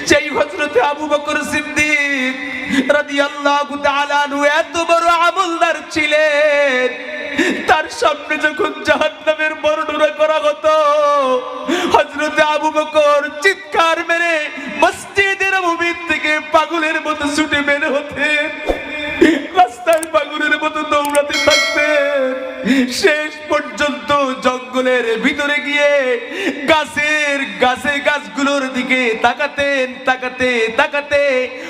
যেই হযরতে আবু বকর সিদ্দিক রাদিয়াল্লাহু তাআলা আনহু এত বড় আমলদার ছিলেন, তার সামনে যখন জাহান্নামের বর্ণনা করা হতো হযরতে আবু বকর চিৎকার মেরে মসজিদের নববী থেকে পাগলের মতো ছুটে বের হতেন, রাস্তায় পাগলের মতো দৌড়াতে থাকতেন। শেষ পর্যন্ত জঙ্গলের ভিতরে গিয়ে গাছগুলোর দিকে তাকাতে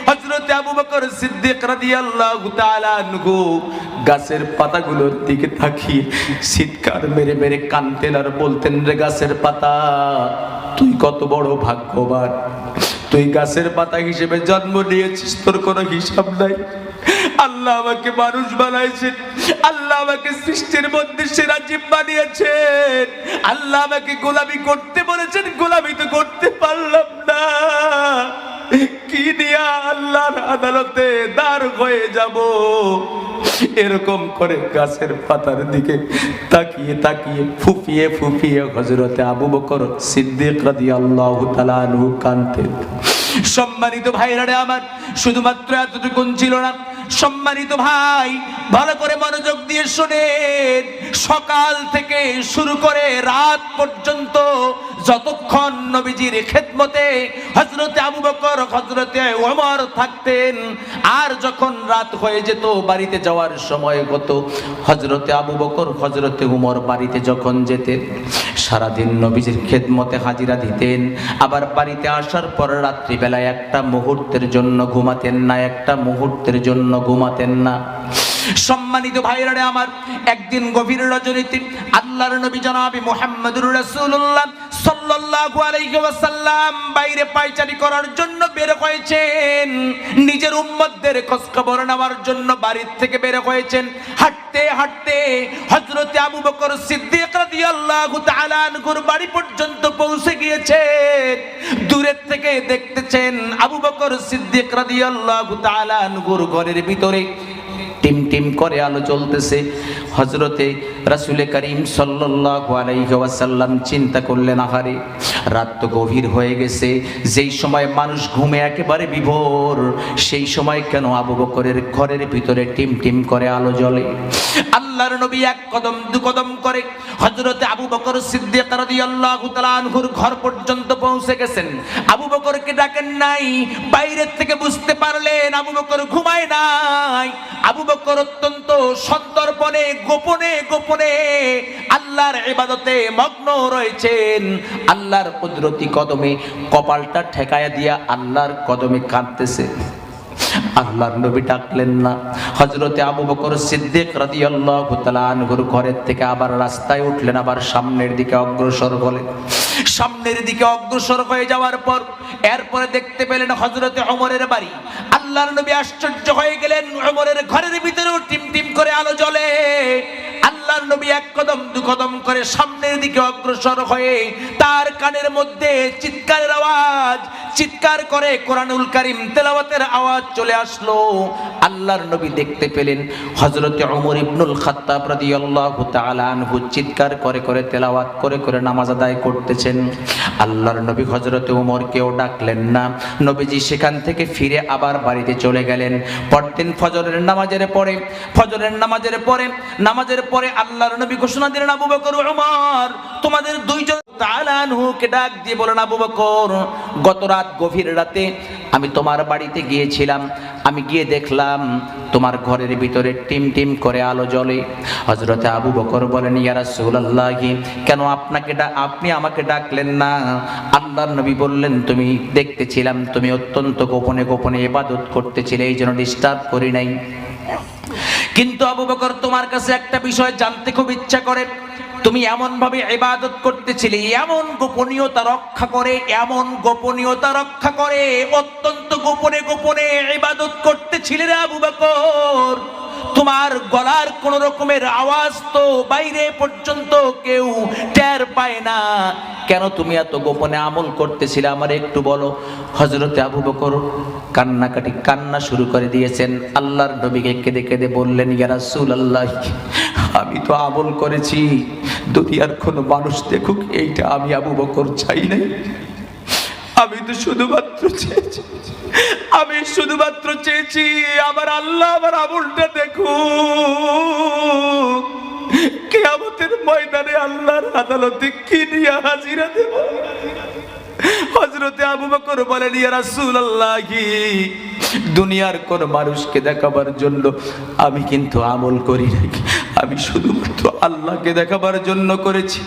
হযরতে আবু বকর সিদ্দিক রাদিয়াল্লাহু তাআলা আনহু গাছের পাতাগুলোর দিকে তাকিয়ে চিৎকার মেরে মেরে কাঁদতেন আর বলতেন, রে গাছের পাতা, তুই কত বড় ভাগ্যবান, তুই গাছের পাতা হিসেবে জন্ম নিয়েছিস, তোর কোনো হিসাব নাই। আল্লাহ আমাকে মানুষ বানাইছেন, আল্লাহ আমাকে সৃষ্টির মধ্যে সেরা জীব বানিয়েছেন, আল্লাহ আমাকে গোলামি করতে বলেছেন, গোলামি তো করতে পারলাম না, কি দিয়া আল্লাহর আদালতে দাঁড় হয়ে যাব। এরকম করে গাছের পাতার দিকে তাকিয়ে তাকিয়ে ফুপিয়ে ফুপিয়ে হযরতে আবু বকর সিদ্দিক রাদিয়াল্লাহু তাআলা আনহু কাঁদতেন। সম্মানিত ভাইরা আমার, শুধুমাত্র এতটুকু ছিল না, সম্মানিত ভাই ভালো করে মনোযোগ দিয়ে শুনেন। সকাল থেকে শুরু করে রাত পর্যন্ত যতক্ষণ নবীজির খেদমতে হযরতে আবু বকর হযরতে ওমর থাকতেন, আর যখন রাত হয়ে যেত বাড়িতে যাওয়ার সময় হতো, হযরতে আবু বকর হযরতে ওমর বাড়িতে যখন যেতেন সারাদিন নবীজির খেদমতে হাজিরা দিতেন। আবার বাড়িতে আসার পর রাত্রিবেলায় একটা মুহূর্তের জন্য ঘুমাতেন না, একটা মুহূর্তের জন্য ঘুমাতেন না। সম্মানিত ভাইরা আমার, একদিন গভীর রজনীতে আল্লাহর নবী জনাবে মুহাম্মদুর রাসূলুল্লাহ সাল্লাল্লাহু আলাইহি ওয়াসাল্লাম বাইরে পায়চারি করার জন্য বের হয়েছেন, নিজের উম্মতদের খোঁজ খবর নেওয়ার জন্য বাড়ির থেকে বের হয়েছেন। হাঁটতে হাঁটতে হযরতে আবু বকর সিদ্দিক রাদিয়াল্লাহু তাআলা আনহুর বাড়ি পর্যন্ত পৌঁছে গিয়েছেন। দূরের থেকে দেখতেছেন আবু বকর সিদ্দিক রাদিয়াল্লাহু তাআলা আনহুর ঘরের ভিতরে টিম টিম করে আলো জ্বলতেছে। হযরতে রাসূল করিম সাল্লাল্লাহু আলাইহি ওয়াসাল্লাম চিন্তা করলেন, আহারে রাত তো গভীর হয়ে গেছে, যেই সময় মানুষ ঘুমে একেবারে বিভোর, সেই সময় কেন আবু বকরের ঘরের ভিতরে টিম টিম করে আলো জ্বলে? আল্লাহর নবী এক কদম দু কদম করে হযরতে আবু বকর সিদ্দিক রাদিয়াল্লাহু তাআলা আনহুর ঘর পর্যন্ত পৌঁছে গেছেন। আবু বকরকে ডাকেন নাই, বাইরের থেকে বুঝতে পারলেন আবু বকর ঘুমায় নাই। আবু বকর অত্যন্ত সন্তর্পণে গোপনে গোপনে আল্লাহর ইবাদতে মগ্ন রয়েছেন। আল্লাহর কুদরতি কদমে কপালটা ঠেকায়া দিয়া আল্লাহর কদমে কাঁদতেছে। আল্লাহর নবী ডাকলেন না। হযরতে আবু বকর সিদ্দিক রাদিয়াল্লাহু তাআলা আনহুর ঘরের থেকে আবার রাস্তায় উঠলেন, আবার সামনের দিকে অগ্রসর হলেন। সামনের দিকে অগ্রসর হয়ে যাওয়ার পর এরপরে দেখতে পেলেন হযরতে ওমরের বাড়ি। আল্লাহর নবী আশ্চর্য হয়ে গেলেন, ওমরের ঘরের ভিতরেও টিম টিম করে আলো জ্বলে। আল্লাহর নবী এক কদম দু কদম করে সামনের দিকে অগ্রসর হয়ে তার কানের মধ্যে চিৎকারের আওয়াজ, চিৎকার করে কোরআনুল কারীম তেলাওয়াতের আওয়াজ চলে আসলো। আল্লাহর নবী দেখতে পেলেন হযরতে ওমর ইবনুল খাত্তাব রাদিয়াল্লাহু তাআলা আনহু চিৎকার করে করে তেলাওয়াত করে করে নামাজ আদায় করতেছেন। আল্লাহর নবী হযরতে ওমরকেও ডাকলেন না। নবীজি সেখান থেকে ফিরে আবার বাড়িতে চলে গেলেন। পরদিন ফজরের নামাজের পরে আল্লাহর নবী ঘোষণা দিলেন, আবু বকর ওমর তোমাদের দুইজন তাআলা আনহুকে ডাক দিয়ে বলেন, আবু বকর গত রাত গভীর রাতে আমি তোমার বাড়িতে গিয়েছিলাম, আমি গিয়ে দেখলাম তোমার ঘরের ভিতরে টিম টিম করে আলো জ্বলে। হযরতে আবু বকর বলেন, ইয়া রাসূলুল্লাহ কেন আপনি আমাকে ডাকলেন না? আল্লাহর নবী বললেন, তুমি দেখতেছিলাম তুমি অত্যন্ত গোপনে গোপনে ইবাদত করতেছিলে, এই জন্য ডিস্টার্ব করি নাই। কিন্তু আবু বকর তোমার কাছে একটা বিষয় জানতে খুব ইচ্ছা করে, তুমি এমন ভাবে ইবাদত করতেছিলে, এমন গোপনীয়তা রক্ষা করে অত্যন্ত গোপনে গোপনে ইবাদত করতেছিলে রে আবু বকর। তোমার গলার কোন রকমের আওয়াজ তো বাইরে পর্যন্ত কেউ টের পায় না, কেন তুমি এত গোপনে আমল করতেছিলে আমার একটু বলো। হযরতে আবু বকর কান্না শুরু করে দিয়েছেন। আল্লাহর নবীকে কেঁদে কেঁদে বললেন, ইয়া রাসূলুল্লাহ আমি তো আমল করেছি, দুনিয়ার কোনো মানুষ দেখুক এইটা আমি আবু বকর চাই নাই। আমি তো শুধুমাত্র চেয়েছি, আমি শুধুমাত্র চেয়েছি আমার আল্লাহ আমার আমলটা দেখুক, কিয়ামতের ময়দানে আল্লাহর আদালতে কি নিয়ে হাজিরা দেব। হযরতে আবু বকর বলেন, ইয়া রাসূলুল্লাহ, দুনিয়ার কোন মানুষকে দেখাবার জন্য আমি কিন্তু আমল করি নাই, আমি শুধুমাত্র আল্লাহকে দেখাবার জন্য করেছি।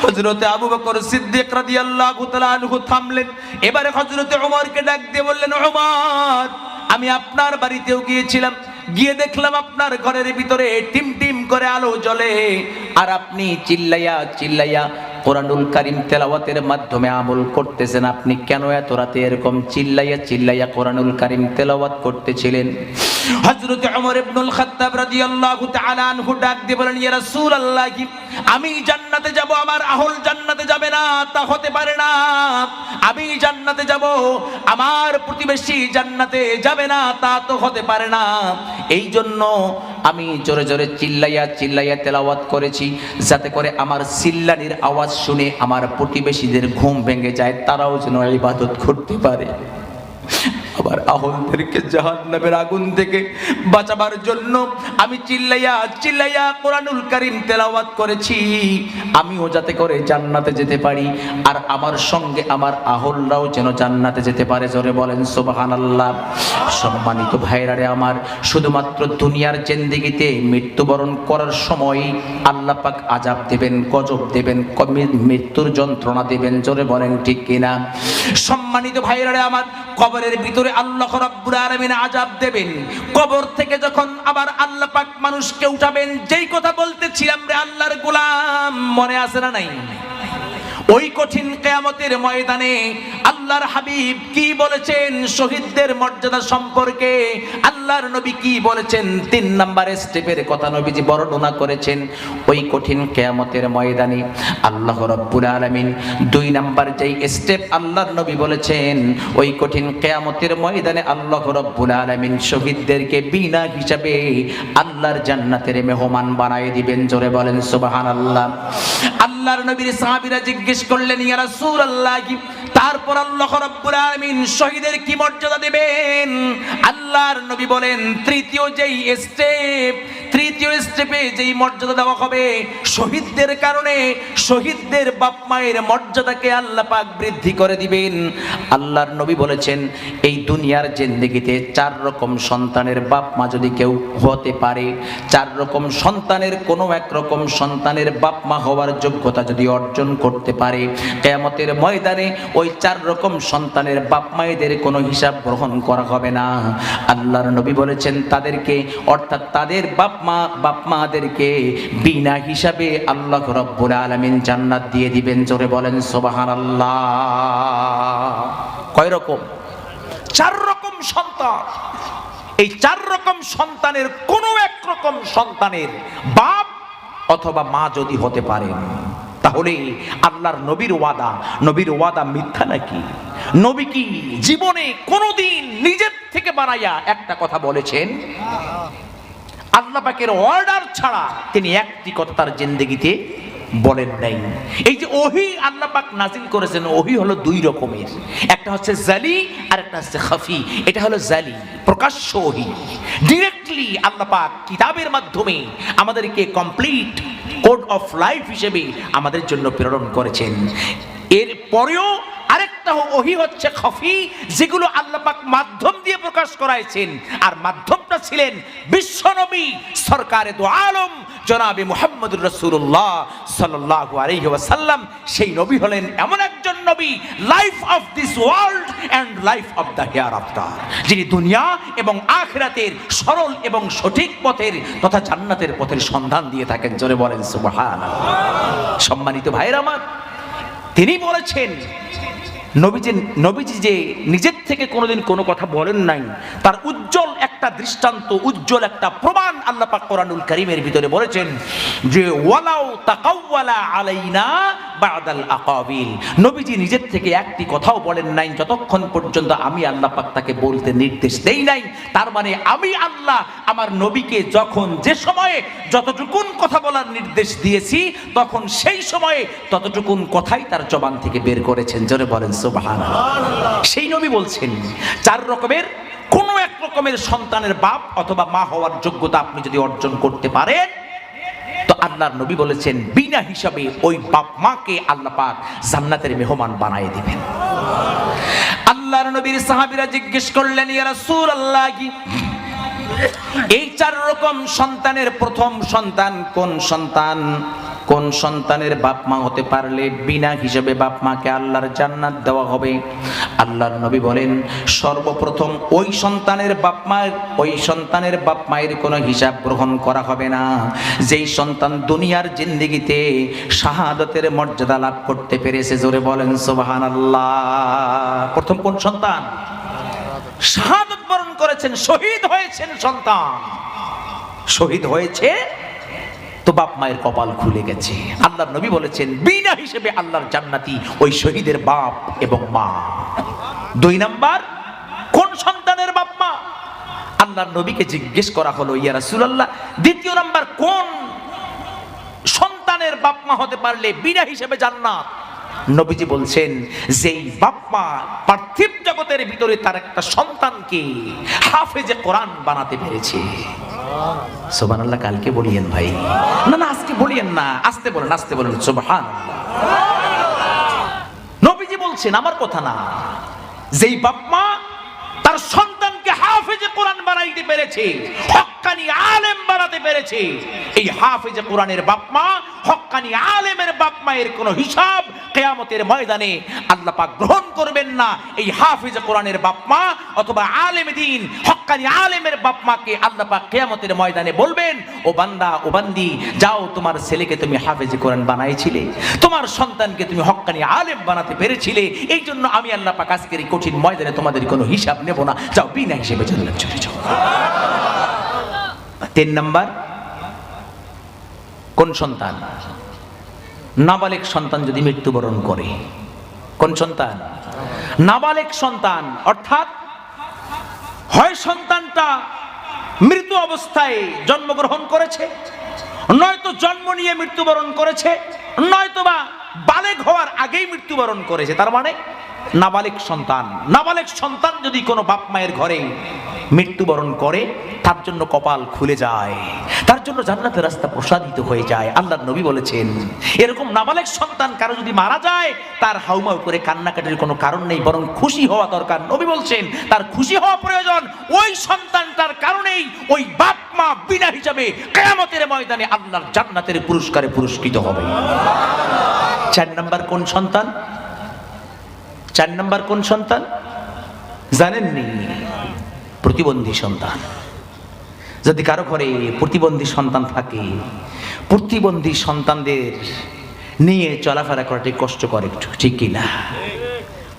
হযরতে আবু বকর সিদ্দিক রাদিয়াল্লাহু তাআলা আনহু থামলেন। এবারে হযরতে ওমরকে ডাক দিয়ে বললেন, ওমর, আমি আপনার বাড়িতেও গিয়েছিলাম, গিয়ে দেখলাম আপনার ঘরের ভিতরে টিম টিম করে আলো জ্বলে, আর আপনি চিল্লাইয়া চিল্লাইয়া কোরআনুল কারীম তেলাওয়াতের মাধ্যমে আমল করতেছেন। আপনি কেন এত রাতে এরকম চিল্লাইয়া চিল্লাইয়া কোরআনুল কারীম তেলাওয়াত করতেছিলেন? হযরত ওমর ইবনুল খাত্তাব রাদিয়াল্লাহু তাআলা আনহু ডাক দিয়ে বলেন, ইয়া রাসূলুল্লাহ, আমি জান্নাতে যাব, আমার আহল জান্নাতে যাবে না, তা হতে পারে না। আমি জান্নাতে যাব, আমার প্রতিবেশী জান্নাতে যাবে না, তা তো হতে পারে না। এই জন্য আমি জোরে জোরে চিল্লাইয়া চিল্লাইয়া তেলাওয়াত করেছি, যাতে করে আমার চিল্লানির আওয়াজ শুনে আমার প্রতিবেশীদের ঘুম ভেঙে যায়, তারাও যেন ইবাদত করতে পারে। আবার আহলদেরকে জাহান্নামের আগুন থেকে বাঁচাবার জন্য আমি চিল্লাইয়া চিল্লাইয়া কোরআনুল কারীম তেলাওয়াত করেছি, আমিও যাতে করে জান্নাতে যেতে পারি, আর আমার সঙ্গে আমার আহলরাও যেন জান্নাতে যেতে পারে। জোরে বলেন সুবহানাল্লাহ। সম্মানিত ভাইরারে আমার, শুধুমাত্র দুনিয়ার জিন্দেগিতে মৃত্যুবরণ করার সময় আল্লাহ পাক আযাব দেবেন, গজব দেবেন, মৃত্যুর যন্ত্রণা দেবেন। জোরে বলেন ঠিক কিনা? সম্মানিত ভাইরারে আমার, কবরের ভিতরে আল্লাহ রাব্বুল আলামিন আযাব দেবেন। কবর থেকে যখন আবার আল্লাহ পাক মানুষকে উঠাবেন, যেই কথা বলতেছিলাম রে আল্লাহর গোলাম, মনে আছে না নাই? ওই কঠিন কিয়ামতের ময়দানে আল্লাহর হাবিব কি বলেছেন শহীদদের মর্যাদা সম্পর্কে? আল্লাহর নবী কি বলেছেন? 3 নাম্বার স্টেপের কথা নবীজি বর্ণনা করেছেন। ওই কঠিন কিয়ামতের ময়দানে আল্লাহ রাব্বুল আলামিন 2 নাম্বার যেই স্টেপ আল্লাহর নবী বলেছেন, ওই কঠিন কিয়ামতের ময়দানে আল্লাহ রাব্বুল আলামিন শহীদদেরকে বিনা হিসাবে আল্লাহর জান্নাতের মেহমান বানায় দিবেন। জোরে বলেন সুবহানাল্লাহ। আল্লাহর নবীর সাহাবীরা জিজ্ঞেস করলেন, ইয়া রাসূলুল্লাহ, তারপর আল্লাহ রাব্বুল আলামিন শহীদের কি মর্যাদা দেবেন? আল্লাহর নবী বলেন, তৃতীয় স্টেপে যেই মর্যাদা দেওয়া হবে শহীদদের কারণে, শহীদদের বাপ মায়ের মর্যাদাকে আল্লাহ পাক বৃদ্ধি করে দিবেন। আল্লাহর নবী বলেছেন, এই দুনিয়ার জিন্দেগিতে 4 রকম সন্তানের বাপ মা যদি কেউ হতে পারে, 4 রকম সন্তানের কোনো এক রকম সন্তানের বাপ মা হওয়ার যোগ্যতা যদি অর্জন করতে পারে, কিয়ামতের ময়দানে ওই 4 রকম সন্তানের বাপ মায়েদের কোনো হিসাব গ্রহণ করা হবে না। আল্লাহর নবী বলেছেন, তাদেরকে অর্থাৎ তাদের বাপ মাদেরকে বিনা হিসাবে আল্লাহ রাব্বুল আলামিন জান্নাত দিয়ে দিবেন। জোরে বলেন সুবহানাল্লাহ। কয় রকম? 4 রকম সন্তান। এই 4 রকম সন্তানের কোনো এক রকম সন্তানের বাপ অথবা মা যদি হতে পারে, তাহলে আল্লাহর নবীর ওয়াদা মিথ্যা নাকি? নবী কি জীবনে কোনোদিন নিজের থেকে বানাইয়া একটা কথা বলেছেন? আল্লাহ পাকের অর্ডার ছাড়া তিনি একটি কথা তার জিন্দেগিতে বলেন নাই। এই যে ওহী আল্লাহ পাক নাজিল করেছেন, ওহী হলো 2 রকমের, একটা হচ্ছে জালি আর একটা হচ্ছে খাফি। এটা হলো জালি, প্রকাশ্য ওহী, ডিরেক্টলি আল্লাহ পাক কিতাবের মাধ্যমে আমাদেরকে কমপ্লিট কোড অফ লাইফ হিসেবে আমাদের জন্য প্রেরণ করেছেন। এর পরেও আরেকটা ওহী হচ্ছে খাফি, যেগুলো আল্লাহ পাক মাধ্যম দিয়ে প্রকাশ করাইছেন, আর মাধ্যমটা ছিলেন বিশ্বনবী সরকারে দু আলম জনাবে মুহাম্মদুর রাসূলুল্লাহ সাল্লাল্লাহু আলাইহি ওয়াসাল্লাম। সেই নবী হলেন এমন একজন নবী, life of this world and life of the hereafter, যিনি দুনিয়া এবং আখিরাতের সরল এবং সঠিক পথের তথা জান্নাতের পথের সন্ধান দিয়ে থাকেন। জোরে বলেন সুবহানাল্লাহ। সম্মানিত ভাইরা আমার, তিনি বলেছেন, নবীজি যে নিজের থেকে কোনোদিন কোনো কথা বলেন নাই, তার উজ্জ্বল এক একটা দৃষ্টান্ত, উজ্জ্বল একটা প্রমাণ আল্লাহ পাক কোরআনুল কারীমের ভিতরে বলেছেন যে ওয়ালাউ তাকাওয়ালা আলাইনা বাদাল আকাবিল। নবীজি নিজের থেকে একটি কথাও বলেন নাই যতক্ষণ পর্যন্ত আমি আল্লাহ পাক তাকে বলতে নির্দেশ দেই নাই। তার মানে আমি আল্লাহ আমার নবীকে যখন যে সময়ে যতটুকুন কথা বলার নির্দেশ দিয়েছি তখন সেই সময়ে ততটুকুন কথাই তার জবান থেকে বের করেছেন। জোরে বলেন সুবহানাল্লাহ। সেই নবী বলছেন 4 রকমের কোন এক রকমের সন্তানের বাপ অথবা মা হওয়ার যোগ্যতা আপনি যদি অর্জন করতে পারেন তো আল্লাহর নবী বলেছেন বিনা হিসাবে ওই বাপ মাকে আল্লাহ পাক জান্নাতের মেহমান বানিয়ে দিবেন। আল্লাহর নবীর সাহাবীরা জিজ্ঞেস করলেন ইয়া রাসূলুল্লাহ এই 4 রকম সন্তানের প্রথম সন্তান কোন সন্তান? কোন সন্তানের বাপ মা হতে পারলে বিনা হিসাবে বাপ মাকে আল্লাহর জান্নাত দেওয়া হবে? আল্লাহর নবী বলেন সর্বপ্রথম ওই সন্তানের বাপ মায়ের কোনো হিসাব গ্রহণ করা হবে না যেই সন্তান দুনিয়ার জিন্দেগিতে শাহাদাতের মর্যাদা লাভ করতে পেরেছে। জোরে বলেন সুবহানাল্লাহ। প্রথম কোন সন্তান? শাহাদাত বরণ করেছেন, শহীদ হয়েছেন সন্তান, শহীদ হয়েছে তো বাপ মায়ের কপাল খুলে গেছে। আল্লাহর নবী বলেছেন বিনা হিসেবে আল্লাহর জান্নাতি ওই শহীদের বাপ এবং মা। 2 নাম্বার কোন সন্তানের বাপ মা? আল্লাহর নবীকে জিজ্ঞেস করা হলো ইয়া রাসূলুল্লাহ দ্বিতীয় নাম্বার কোন সন্তানের বাপ মা হতে পারলে বিনা হিসেবে জান্নাত? নবীজি বলছেন যেই বাপ মা পার্থিব জগতের ভিতরে তার একটা সন্তানকে হাফেজে কোরআন বানাতে পেরেছে। সুবহানাল্লাহ। কালকে বলিয়েন ভাই, না আজকে বলিয়েন না, আস্তে বলেন সুবহানাল্লাহ। নবীজি বলছেন আমার কথা না, যেই বাপ মা তার সন্তানকে হাফেজে কোরআন বানাইতে পেরেছে, হক্কানি আলেম বানাতে পেরেছে, এই হাফেজে কোরআনের বাপ মা, হক্কানি আলেমের বাপ মায়ের কোনো হিসাব কিয়ামতের ময়দানে আল্লাহ পাক গ্রহণ করবেন না। এই হাফেজে কোরআনের বাপ মা অথবা আলেম দ্বীন হক্কানি আলেমের বাপ মাকে আল্লাহ পাক কিয়ামতের ময়দানে বলবেন ও বান্দা ও বান্দি যাও তোমার ছেলেকে তুমি হাফেজে কোরআন বানাইছিলে, তোমার সন্তানকে তুমি হক্কানি আলেম বানাতে পেরেছিলে, এই জন্য আমি আল্লাহ পাক আজকের এই কঠিন ময়দানে তোমাদের কোনো হিসাব নেব না, যাও বিনা হিসেবে জান্নাত চলে যাও। 3 নাম্বার কোন সন্তান? নাবালেগ সন্তান যদি মৃত্যুবরণ করে। কোন সন্তান? নাবালেগ সন্তান, অর্থাৎ হয় সন্তানটা মৃত অবস্থায় জন্মগ্রহণ করেছে, নয়তো জন্ম নিয়ে মৃত্যুবরণ করেছে, নয়তোবা বালেগ হওয়ার আগেই মৃত্যুবরণ করেছে। তার মানে নাবালেগ সন্তান। নাবালেগ সন্তান যদি কোনো বাপ মায়ের ঘরে মৃত্যুবরণ করে তার জন্য কপাল খুলে যায়, তার জন্য জান্নাতের রাস্তা প্রসাদিত হয়ে যায়। আল্লাহর নবী বলেছেন এরকম নাবালেগ সন্তান কারো যদি মারা যায় তার হাউমাউ করে কান্নাকাটির কোনো কারণ নেই, বরং খুশি হওয়া দরকার। নবী বলছেন তার খুশি হওয়া প্রয়োজন। ওই সন্তানটার কারণেই ওই বাপ মা বিনা হিসাবে কিয়ামতের ময়দানে আল্লাহর জান্নাতের পুরস্কারে পুরস্কৃত হবে। 4 নাম্বার কোন সন্তান? 4 নাম্বার কোন সন্তান জানেননি? প্রতিবন্ধী সন্তান। যদি কারো ঘরে প্রতিবন্ধী সন্তান থাকে, প্রতিবন্ধী সন্তানদের নিয়ে চলাফেরা করাটা কষ্টকর একটু, ঠিক কি না?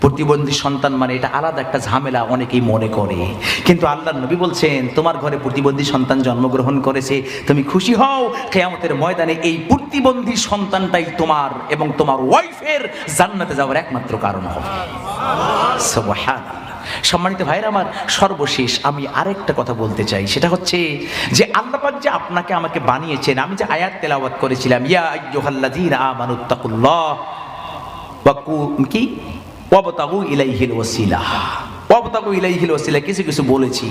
প্রতিবন্ধী সন্তান মানে এটা আলাদা একটা ঝামেলা অনেকেই মনে করে, কিন্তু আল্লাহর নবী বলছেন তোমার ঘরে প্রতিবন্ধী সন্তান জন্মগ্রহণ করেছে, তুমি খুশি হও, কিয়ামতের ময়দানে এই প্রতিবন্ধী সন্তানটাই তোমার এবং তোমার ওয়াইফের জান্নাতে যাওয়ার একমাত্র কারণ হবে। সুবহানাল্লাহ। সম্মানিত ভাইরা আমার, সর্বশেষ আমি আরেকটা কথা বলতে চাই, সেটা হচ্ছে যে আল্লাহ পাক যে আপনাকে আমাকে বানিয়েছেন, আমি যে আয়াত তেলাওয়াত করেছিলাম ইয়া আইয়ুহাল্লাযীনা আমানুত্তাকুল্লাহ ওয়াবতাগু ইলাইহিল ওয়াসিলা, ওয়াবতাগু ইলাইহিল ওয়াসিলা কিছু বলেছি।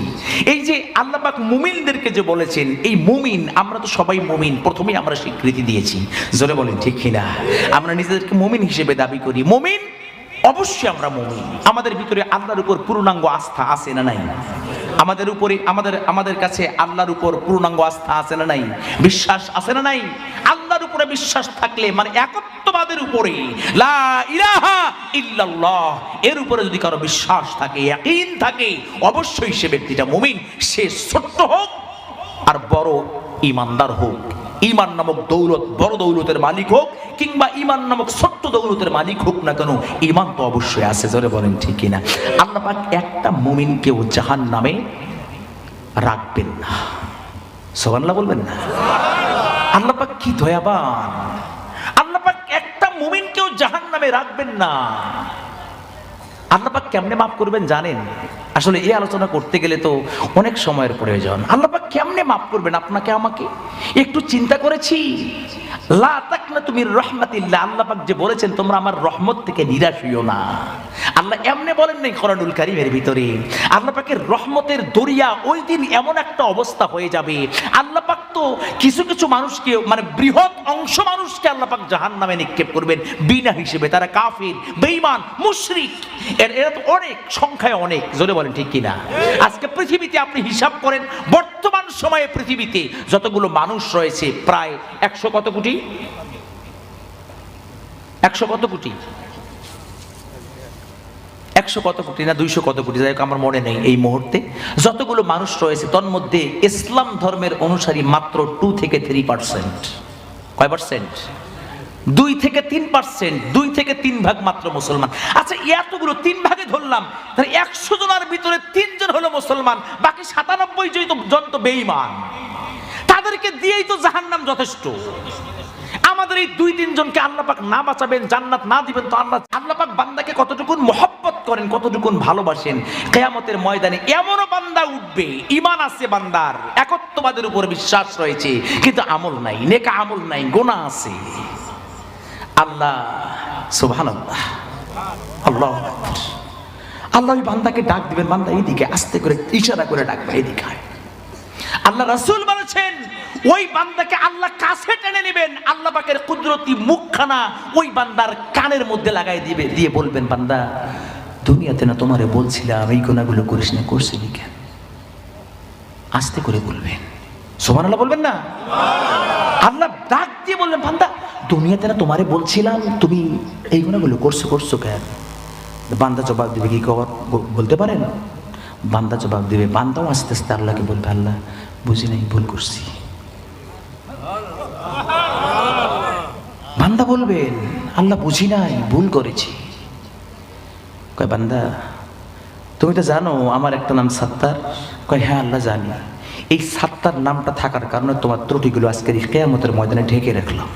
এই যে আল্লাহ পাক মুমিনদেরকে যে বলেছেন, এই মুমিন আমরা তো সবাই মুমিন, প্রথমেই আমরা স্বীকৃতি দিয়েছি। জোরে বলেন ঠিক কিনা? আমরা নিজেদেরকে মুমিন হিসেবে দাবি করি। মুমিন অবশ্যই আমরা মুমিন। আমাদের ভিতরে আল্লাহর উপর পূর্ণাঙ্গ আস্থা আছে না নাই? আমাদের কাছে আল্লাহর উপর পূর্ণাঙ্গ আস্থা আছে না নাই? বিশ্বাস আছে না নাই? আল্লাহর উপরে বিশ্বাস থাকলে মানে একত্ববাদের উপরে, লা ইলাহা ইল্লাল্লাহ এর উপরে যদি কারো বিশ্বাস থাকে, ইয়াকিন থাকে, অবশ্যই সে ব্যক্তিটা মুমিন। সে ছোট্ট হোক আর বড় ঈমানদার হোক, ঈমান নামক দৌলত বড় দৌলতের মালিক হোক কিংবা ঈমান নামক ছোট্ট দৌলতের মালিক হোক না কেন, ঈমান তো অবশ্যই আছে। জোরে বলেন ঠিক কিনা? আল্লাহ পাক একটা মুমিনকেও জাহান্নামে রাখবেন না। সুবহানাল্লাহ বলবেন না? আল্লাহ পাক কি দয়াবান, আল্লাহ পাক একটা মুমিনকেও জাহান্নামে রাখবেন না। আল্লাহ পাক কেমনে মাফ করবেন জানেন? আসলে এই আলোচনা করতে গেলে তো অনেক সময়ের প্রয়োজন। আল্লাহ পাক কেমনে মাফ করবেন আপনাকে আমাকে? একটু চিন্তা করেছি? লা তাকনাতু মির রাহমাতিল্লাহ, আল্লাহ পাক যে বলেছেন তোমরা আমার রহমত থেকে নিরাশ হইও না। আল্লাহ এমনি বলেন নাই কোরআনুল কারীমের ভিতরে। আল্লাহ পাকের রহমতের দরিয়া ওই দিন এমন একটা অবস্থা হয়ে যাবে, আল্লাহ পাক তো কিছু কিছু মানুষকে, মানে বৃহৎ অংশ মানুষকে আল্লাহ পাক জাহান্নামে নিক্ষেপ করবেন বিনা হিসেবে। তারা কাফির, বেঈমান, মুশরিক, এরা তো অনেক সংখ্যায় অনেক। জোরে বলেন ঠিক কিনা? আজকে পৃথিবীতে আপনি হিসাব করেন, বর্তমান সময়ে পৃথিবীতে যতগুলো মানুষ রয়েছে প্রায় 100 কত কোটি? 100 কত কোটি? 100 কত কোটি না 200 কত কোটি, যাই হোক আমার মনে নেই এই মুহূর্তে। যতগুলো মানুষ রয়েছে তন্মধ্যে ইসলাম ধর্মের অনুসারী মাত্র 2 থেকে 3%। কয় পার্সেন্ট? 2 থেকে 3%, 2 থেকে 3 ভাগ মাত্র মুসলমান। আচ্ছা এতগুলো 3 ভাগে ধরলাম, তাহলে 100 জনের ভিতরে 3 জন হলো মুসলমান, বাকি 97 জন তো বেঈমান। তাদেরকে দিয়েই তো জাহান্নাম যথেষ্ট। আমাদের এই 2-3 জনকে আল্লাহ পাক না বাঁচাবেন, জান্নাত না দিবেন তো আল্লাহ পাক বান্দাকে কতটুকুন মহব্বত করেন, কতটুকুন ভালোবাসেন। কিয়ামতের ময়দানে এমনও বান্দা উঠবে, ঈমান আছে বান্দার, একত্ববাদের উপর বিশ্বাস রয়েছে, কিন্তু আমল নাই, নেক আমল নাই, গুনাহ আছে। আল্লাহ সুবহানাল্লাহ, আল্লাহু আকবার। আল্লাহ ওই বান্দাকে ডাক দিবেন, বান্দা এইদিকে, আস্তে করে ইশারা করে ডাকবে এইদিকে আয়। আল্লাহ রাসূল বলেছেন ওই বান্দাকে আল্লাহ কাছে টেনে নেবেন, আল্লাহ পাকের কুদরতি মুখখানা ওই বান্দার কানের মধ্যে লাগাই দিবে, দিয়ে বলবেন বান্দা দুনিয়াতে না তোমারে বলছিলাম এই গুনাহগুলো করিস না, করছিলি কেন? আস্তে করে বলবেন, সুবহানাল্লাহ বলবেন না? আল্লাহ ডাক দিয়ে বললেন বান্দা দুনিয়াতে না তোমারে বলছিলাম তুমি এই গুনাহগুলো করছো কেন? বান্দা জবাব দিবে কি বলতে পারেন? বান্দা জবাব দিবে, বান্দাও আস্তে আস্তে আল্লাহকে বলবে আল্লাহ বুঝি নাই, ভুল করছি। বান্দা বলবেন আল্লাহ বুঝি নাই, ভুল করেছি। কয় বান্দা তুমি তো জানো আমার একটা নাম সাত্তার? কয় হ্যাঁ আল্লাহ জানি। এই সাত্তার নামটা থাকার কারণে তোমার ত্রুটিগুলো আজকের কিয়ামতের ময়দানে ঢেকে রাখলাম।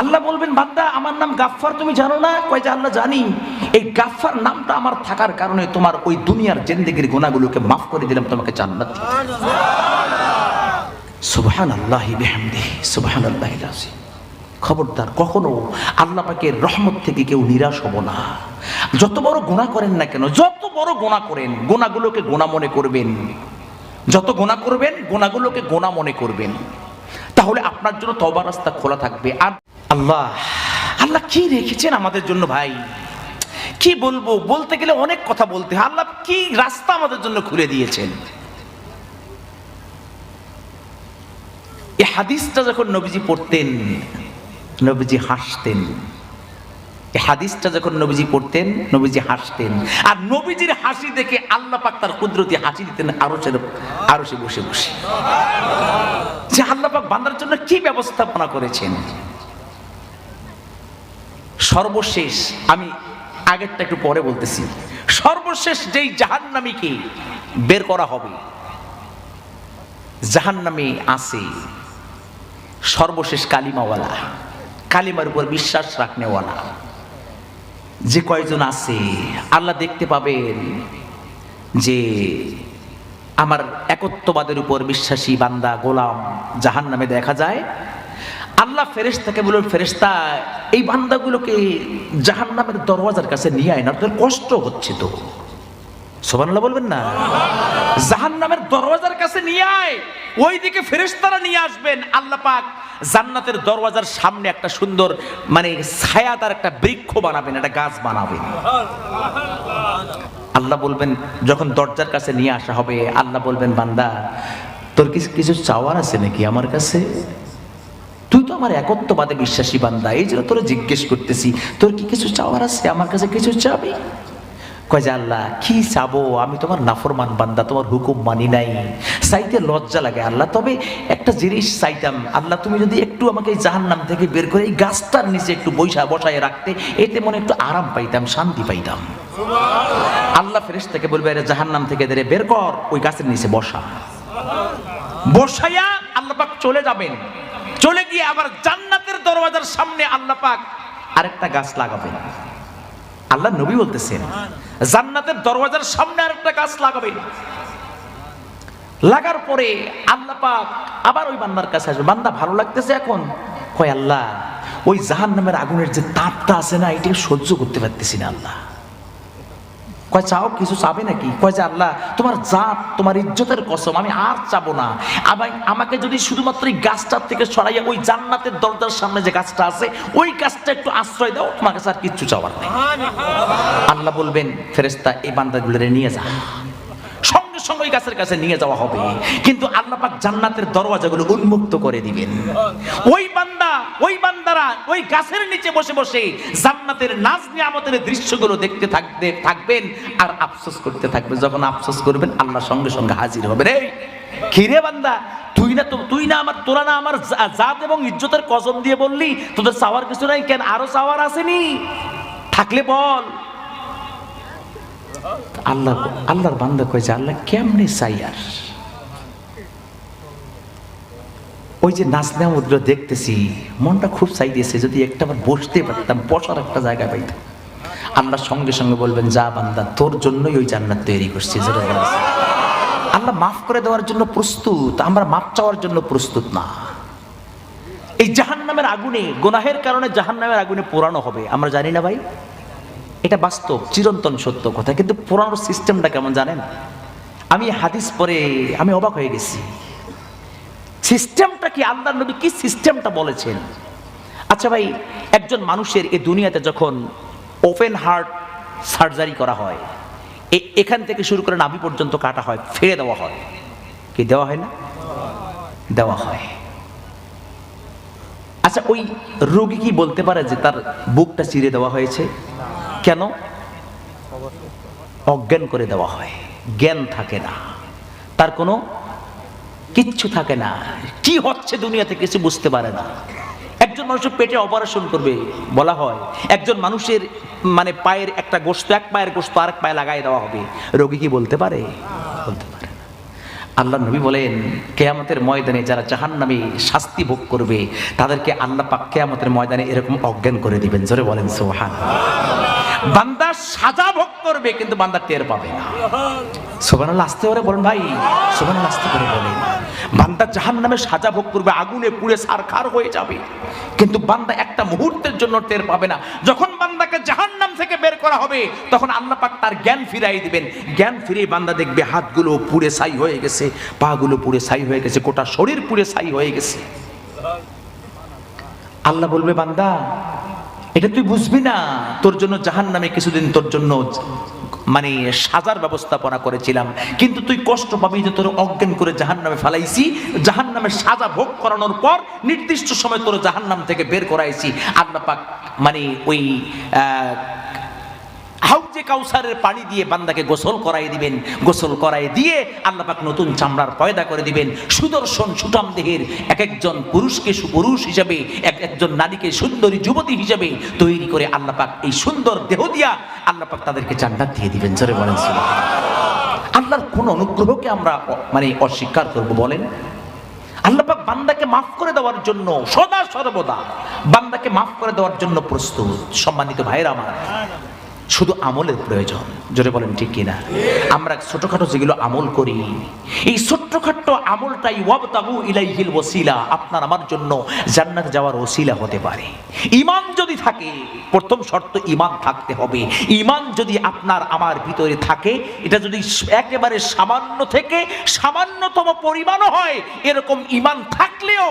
আল্লাহ বলবেন বান্দা আমার নাম গাফফার তুমি জানো না? কয় যে আল্লাহ জানি। এই গাফফার নামটা আমার থাকার কারণে তোমার ওই দুনিয়ার জিন্দেগির গুনাহগুলোকে মাফ করে দিলাম, তোমাকে জান্নাত দিলাম। সুবহানাল্লাহি বিহামদিহি সুবহানাল্লাহিল আযীম। খবরদার কখনো আল্লাহ পাকের রহমত থেকে কেউ নিরাশ হব না। যত বড় গুনাহ করেন না কেন, যত বড় গুনাহ করেন, গুনাহগুলোকে গুনাহ মনে করবেন। যত গুনাহ করবেন গুনাহগুলোকে গুনাহ মনে করবেন, তাহলে আপনার জন্য তওবার রাস্তা খোলা থাকবে। আর আল্লাহ কি রেখেছেন আমাদের জন্য ভাই, কি বলবো, বলতে গেলে অনেক কথা বলতে হয়। আল্লাহ কি রাস্তা আমাদের জন্য খুলে দিয়েছেন। এই হাদিসটা যখন নবীজি পড়তেন, নবীজি হাসতেন। এই হাদিসটা যখন নবীজি পড়তেন, নবীজি হাসতেন। আর নবীজির হাসি দেখে আল্লাহ পাক তার কুদরতি হাসি দিতেন আরশে বসে বসে। যে আল্লাহ পাক বান্দার জন্য কি ব্যবস্থাপনা করেছেন। সর্বশেষ, আমি আগেরটা একটু পরে বলতেছি, সর্বশেষ যেই জাহান্নামীকে বের করা হবে, জাহান্নামে আছে সর্বশেষ কালিমাওয়ালা, কালিমার উপর বিশ্বাস রাখনেওয়ালা যে কয়জন আছে, আল্লাহ দেখতে পাবেন যে আমার একত্ববাদের উপর বিশ্বাসী বান্দা গোলাম জাহান্নামে দেখা যায়। আল্লাহ ফেরেশতাকে বলবেন ফেরেশতা এই বান্দাগুলোকে জাহান্নামের দরওয়াজার কাছে নিয়ে আয় না, তোর কষ্ট হচ্ছে তো। সুবহানাল্লাহ বলবেন না? জাহান্নামের দরওয়াজার কাছে নিয়ে আয়। ওইদিকে ফেরেশতারা নিয়ে আসবেন। আল্লাহ পাক জান্নাতের দরওয়াজার সামনে একটা সুন্দর মানে ছায়াদার একটা বৃক্ষ বানাবেন, একটা গাছ বানাবেন। আল্লাহ বলবেন যখন দরজার কাছে নিয়ে আসা হবে, আল্লাহ বলবেন বান্দা তোর কিছু চাওয়ার আছে নাকি আমার কাছে? তুই তো আমার একত্ববাদে বিশ্বাসী বান্দা, এই জন্য তোরা জিজ্ঞেস করতেছি তোর কি কিছু চাওয়ার আছে, আমার কাছে কিছু চাবি? কয় যে আল্লাহ কি চাবো, আমি তোমার নাফরমান বান্দা, তোমার হুকুম মানি নাই, চাইতে লজ্জা লাগে আল্লাহ। তবে একটা জিনিস চাইতাম আল্লাহ, তুমি যদি একটু আমাকে এই জাহান্নাম থেকে বের করে এই গাছটার নিচে একটু বসায় রাখতে, এতে মনে একটু আরাম পাইতাম, শান্তি পাইতাম। আল্লাহ ফেরেশতাকে বলবে আরে জাহান্নাম থেকে এদের বের কর, ওই গাছের নিচে বসা। বসাইয়া আল্লাহ পাক চলে যাবেন, চলে গিয়ে আবার জান্নাতের দরওয়াজার সামনে আল্লাহ পাক আরেকটা গাছ লাগাবেন। আল্লাহ নবী বলতেছেন জান্নাতের দরওয়াজার সামনে আরেকটা গাছ লাগাবেন। লাগার পরে আল্লাহ পাক আবার ওই বান্দার কাছে আসবে, বান্দা ভালো লাগতেছে এখন? কয় আল্লাহ ওই জাহান্নামের আগুনের যে তাপটা আছে না, এটা সহ্য করতে পারতেছি না আল্লাহ। কয় চাও, কিছু চাবে নাকি? কয় যে আল্লাহ তোমার জাত, তোমার ইজ্জতের কসম, আমি আর চাবো না, আমাকে যদি শুধুমাত্র এই গাছটার থেকে সরাইয়া ওই জান্নাতের দরজার সামনে যে গাছটা আছে ওই গাছটা একটু আশ্রয় দাও, তোমার কাছে আর কিচ্ছু চাওয়ার নেই। আল্লাহ বলবেন ফেরেশতা এই বান্দাগুলোরে নিয়ে যা। সঙ্গে সঙ্গে ওই গাছের কাছে নিয়ে যাওয়া হবে, কিন্তু আল্লাহ পাক জান্নাতের দরওয়াজাগুলো উন্মুক্ত করে দিবেন। ওই বান্দারা ওই গাছের নিচে বসে বসে জান্নাতের নাজ নিয়ামতের দৃশ্যগুলো দেখতে থাকবেন আর আফসোস করতে থাকবে। যখন আফসোস করবেন আল্লাহ সঙ্গে সঙ্গে হাজির হবে। রে কিরে বান্দা, তোরা না আমার জাত এবং ইজ্জতের কসম দিয়ে বললি তোদের চাওয়ার কিছু নাই, কেন আরো চাওয়ার আসেনি? থাকলে বল। আল্লাহর বান্দা কয় যে আল্লাহ কেমনে চাই আর, ওই যে নাচ নেওয়াগুলো দেখতেছি মনটা খুব চাইতেছে যদি একটা বার বসতে পারতাম, বসার একটা জায়গা পাইতাম। আল্লাহ সঙ্গে সঙ্গে বলবেন যা বান্দা, তোর জন্যই ওই জান্নাত তৈরি করছি। আল্লাহ মাফ করে দেওয়ার জন্য প্রস্তুত, আমরা মাফ চাওয়ার জন্য প্রস্তুত না। এই জাহান্নামের আগুনে, গুনাহের কারণে জাহান্নামের আগুনে পোড়ানো হবে, আমরা জানি না ভাই, এটা বাস্তব চিরন্তন সত্য কথা। কিন্তু পুরানো সিস্টেমটা কেমন জানেন? আমি হাদিস পড়ে আমি অবাক হয়ে গেছি। সিস্টেমটা কি, আল্লাহর নবী কি সিস্টেমটা বলেছেন? আচ্ছা ভাই, একজন মানুষের এই দুনিয়াতে যখন ওপেন হার্ট সার্জারি করা হয়, এখান থেকে শুরু করে নাভি পর্যন্ত কাটা হয়, ফেলে দেওয়া হয়, কি দেওয়া হয় না? দেওয়া হয়। আচ্ছা ওই রোগী কি বলতে পারে যে তার বুকটা চিরে দেওয়া হয়েছে? কেন? অজ্ঞান করে দেওয়া হয়, জ্ঞান থাকে না, তার কোনো কিচ্ছু থাকে না, কি হচ্ছে দুনিয়াতে কিছু বুঝতে পারে না। একজন মানুষের পেটে অপারেশন করবে বলা হয়, একজন মানুষের মানে পায়ের একটা গোশত, এক পায়ের গোশত আরেক পায়ে লাগাই দেওয়া হবে, রোগী কি বলতে পারে? বলতে পারে না। আল্লাহ নবী বলেন কিয়ামতের ময়দানে যারা জাহান্নামে শাস্তি ভোগ করবে তাদেরকে আল্লাহ পাক কিয়ামতের ময়দানে এরকম অজ্ঞান করে দিবেন। জোরে বলেন সুবহানাল্লাহ। বান্দা সাজা ভোগ করবে কিন্তু বান্দা টের পাবে না। সুবহানাল্লাহ, আস্তে করে বলেন ভাই, সুবহানাল্লাহ আস্তে করে বলেন। বান্দা জাহান্নামে সাজা ভোগ করবে, আগুনে পুড়ে ছারখার হয়ে যাবে, কিন্তু বান্দা একটা মুহূর্তের জন্য টের পাবে না। যখন বান্দাকে জাহান্নাম থেকে বের করা হবে তখন আল্লাহ পাক তার জ্ঞান ফিরাই দিবেন। জ্ঞান ফিরে বান্দা দেখবে হাতগুলো পুড়ে ছাই হয়ে গেছে, পাগুলো পুড়ে ছাই হয়ে গেছে, গোটা শরীর পুড়ে ছাই হয়ে গেছে। আল্লাহ বলবে বান্দা এটা তুই বুঝবি না, তোর জন্য জাহান্নামে কিছুদিন তোর জন্য মানে সাজার ব্যবস্থাপনা করেছিলাম, কিন্তু তুই কষ্ট পাবি যে তোর অজ্ঞান করে জাহান্নামে ফেলাইছি, জাহান্নামের সাজা ভোগ করানোর পর নির্দিষ্ট সময় তোর জাহান্নাম থেকে বের করাইছি। আল্লাহ পাক মানে ওই হাউজে কাউসারের পানি দিয়ে বান্দাকে গোসল করাই দিবেন। গোসল করাই দিয়ে আল্লাহ পাক নতুন চামড়ার পয়দা করে দিবেন। সুদর্শন সুঠাম দেহের এক একজন পুরুষকে সুপুরুষ হিসাবে, একজন নারীকে সুন্দরী যুবতী হিসাবে তৈরি করে আল্লাহ পাক এই সুন্দর দেহ দিয়া আল্লাহ পাক তাদেরকে জান্নাত দিয়ে দিবেন। জোরে বলেন সুবহানাল্লাহ। আল্লাহর কোন অনুগ্রহকে আমরা মানে অস্বীকার করব বলেন? আল্লাহ পাক বান্দাকে মাফ করে দেওয়ার জন্য সদা সর্বদা বান্দাকে মাফ করে দেওয়ার জন্য প্রস্তুত। সম্মানিত ভাইরা আমার, শুধু আমলের প্রয়োজন। জোরে বলেন ঠিক কিনা? আমরা ছোটখাটো যেগুলো আমল করি, এই ছোট্টখাটো আমলটাই ওয়াবতাগু ইলাইহিল ওসিলা, আপনার আমার জন্য জান্নাত যাওয়ার ওসিলা হতে পারে। ঈমান যদি থাকে, প্রথম শর্ত ঈমান থাকতে হবে। ঈমান যদি আপনার আমার ভিতরে থাকে, এটা যদি একেবারে সামান্য থেকে সামান্যতম পরিমাণও হয়, এরকম ঈমান থাকলেও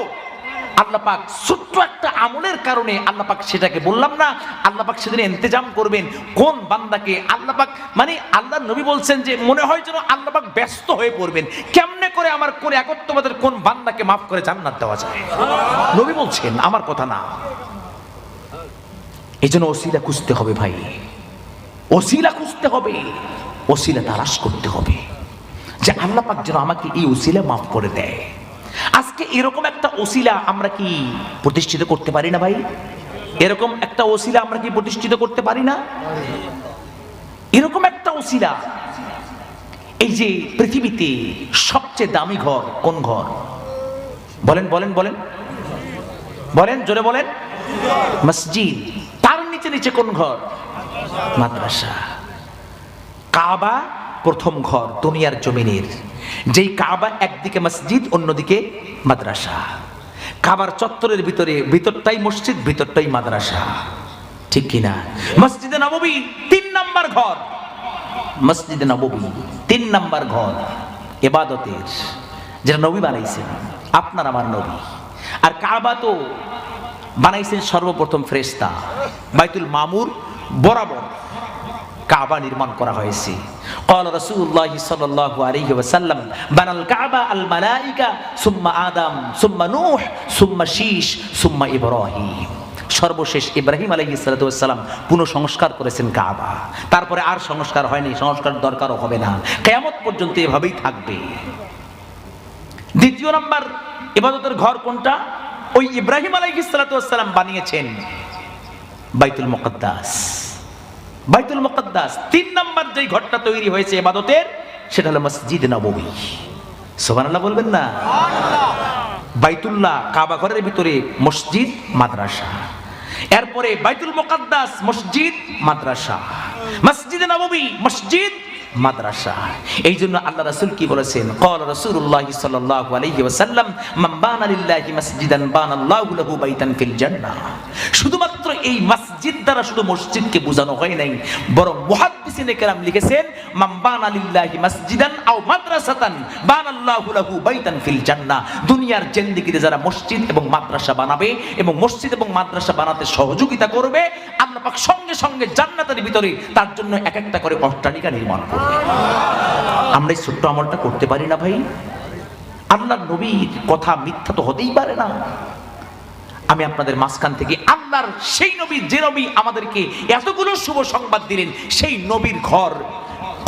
আল্লাহ পাক ছোট্ট একটা আমলের কারণে আল্লাহ পাক সেটাকে বললাম না, আল্লাহ পাক সেদিন ইন্তজাম করবেন কোন বান্দাকে আল্লাহ পাক মানে আল্লাহর নবী বলছেন যে মনে হয় যেন আল্লাহ পাক ব্যস্ত হয়ে পড়বেন, কেমনে করে আমার কোন একত্ববাদের কোন বান্দাকে মাফ করে জান্নাত দেওয়া যায়। নবী বলছেন, আমার কথা না। এই জন্য ওসিলা খুঁজতে হবে ভাই, ওসিলা খুঁজতে হবে, ওসিলা তালাশ করতে হবে যে আল্লাহ পাক যেন আমাকে এই ওসিলা মাফ করে দেয়। আজকে এরকম একটা ওসিলা আমরা কি প্রতিষ্ঠিত করতে পারি না ভাই? এরকম একটা ওসিলা আমরা কি প্রতিষ্ঠিত করতে পারি না? এরকম একটা ওসিলা। এই যে পৃথিবীতে সবচেয়ে দামি ঘর কোন ঘর? বলেন বলেন বলেন বলেন, জোরে বলেন। মসজিদ। তার নিচে নিচে কোন ঘর? মাদ্রাসা। কাবা প্রথম ঘর দুনিয়ার জমিনের, যেই কাবা একদিকে মসজিদ অন্যদিকে মাদ্রাসা। কাবার চত্বরের ভিতরটাই মসজিদ, ভিতরটাই মাদ্রাসা, ঠিক কিনা? মসজিদে নববী 3 নাম্বার ঘর, মসজিদে নববী 3 নাম্বার ঘর ইবাদতের, যেটা নবী বানাইছেন, আপনার আমার নবী। আর কাবা তো বানাইছেন সর্বপ্রথম ফেরেশতা। বাইতুল মামুর বরাবর কাবা নির্মাণ করা হয়েছে। قال رسول الله صلى الله عليه وسلم بنى الكعبة الملائكة ثم آدم ثم نوح ثم شيش ثم إبراهيم। সর্বশেষ ইব্রাহিম আলাইহিস সালাতু ওয়াস সালাম পুনঃসংস্কার করেছেন কাবা। তারপরে আর সংস্কার হয়নি, সংস্কার দরকারও হবে না, কিয়ামত পর্যন্ত এভাবেই থাকবে। দ্বিতীয় নাম্বার ইবাদতের ঘর কোনটা? ওই ইব্রাহিম আলাইহিস সালাতু ওয়াস সালাম বানিয়েছেন বাইতুল মুকদ্দাস। বাইতুল মুকদ্দাস 3 নাম্বার যেই ঘরটা তৈরি হয়েছে ইবাদতের, সেটা হলো মসজিদ নববী। সুবহানাল্লাহ বলবেন না? বাইতুল্লাহ কাবা ঘরের ভিতরে মসজিদ মাদ্রাসা, এরপরে বাইতুল মুকদ্দাস মসজিদ মাদ্রাসা, মসজিদ নববী মসজিদ মাদ্রাসা। এই জন্য আল্লাহ রাসূল কি বলেছেন? ক্বালা রাসূলুল্লাহ সাল্লাল্লাহু আলাইহি ওয়াসাল্লাম মান বানা লিল্লাহি মাসজিদান বানাল্লাহু লাহু বাইতান ফিল জান্নাহ। শুধুমাত্র এই মসজিদ দ্বারা শুধু মসজিদকে বোঝানো হয় নাই, বরং মুহাদ্দিসিনে কেরাম লিখেছেন মান বানা লিল্লাহি মাসজিদান আও মাদ্রাসাতান বানাল্লাহু লাহু বাইতান ফিল জান্নাহ। দুনিয়ার জিন্দেগিতে যারা মসজিদ এবং মাদ্রাসা বানাবে এবং মসজিদ এবং মাদ্রাসা বানাতে সহযোগিতা করবে, আল্লাহ পাক সঙ্গে সঙ্গে জান্নাতের ভিতরে তার জন্য এক একটা করে অট্টালিকা নির্মাণ করবে। আমরা এই ছোট্ট আমলটা করতে পারি না ভাই? আল্লাহর নবীর কথা মিথ্যা তো হতেই পারে না। আমি আপনাদের মাঝখান থেকে আল্লাহর সেই নবী, যে নবী আমাদেরকে এতগুলো শুভ সংবাদ দিলেন, সেই নবীর ঘর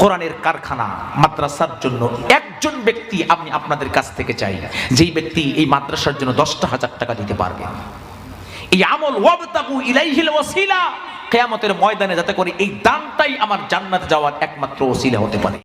কোরআনের কারখানা মাদ্রাসার জন্য একজন ব্যক্তি আমি আপনাদের কাছ থেকে চাই, যেই ব্যক্তি এই মাদ্রাসার জন্য 10,000 টাকা দিতে পারবে। এই আমল ওয়াবতাগু ইলাইহিল ওয়াসিলা, কিয়ামতের ময়দানে যাতে করে এই দানটাই আমার জান্নাতে যাওয়ার একমাত্র ওসিলা হতে পারে।